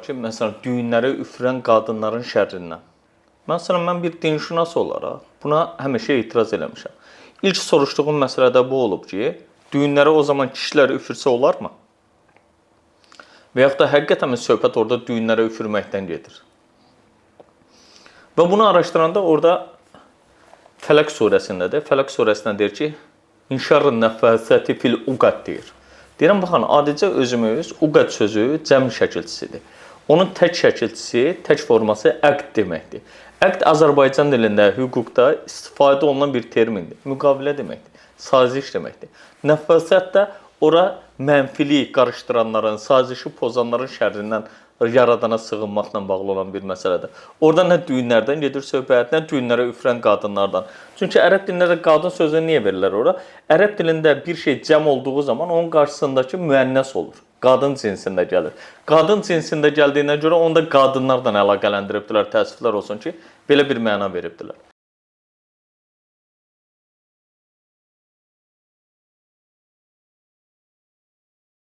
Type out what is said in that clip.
ki, məsələn, düyünləri üfürən qadınların şərrindən. Məsələn, mən bir dinşünas olaraq buna həmişə etiraz eləmişəm. İlk soruşduğum məsələdə bu olub ki, düyünləri o zaman kişilər üfürsə olarmı? Və yaxud da həqiqətən söhbət orada düyünlərə üfürməkdən gedir. Və bunu araşdıranda orada Fələq surəsindədir. Fələq surəsində deyir ki, İnşarın nəfəsəti fil uqad deyir. Deyirəm, baxın, adicə özümüz uqad sözü cəm şəkilçisidir. Onun tək şəkilçisi, tək forması əqd deməkdir. Əqd Azərbaycan dilində, hüquqda istifadə olunan bir termindir. Müqavilə deməkdir, saziş deməkdir. Nəfəsət də ora mənfilik qarışdıranların, sazişi pozanların şərrindən yaradana sığınmaqla bağlı olan bir məsələdir. Orada nə düyünlərdən gedir söhbət, nə düyünlərə üfürən qadınlardan. Çünki ərəb dilində də qadın sözünü niyə verirlər ora? Ərəb dilində bir şey cəm olduğu zaman onun qarşısındakı müənnəs olur. Qadın cinsində gəlir. Qadın cinsində gəldiyinə görə onda qadınlarla əlaqələndiribdilər, təəssüflər olsun ki, belə bir məna veribdilər.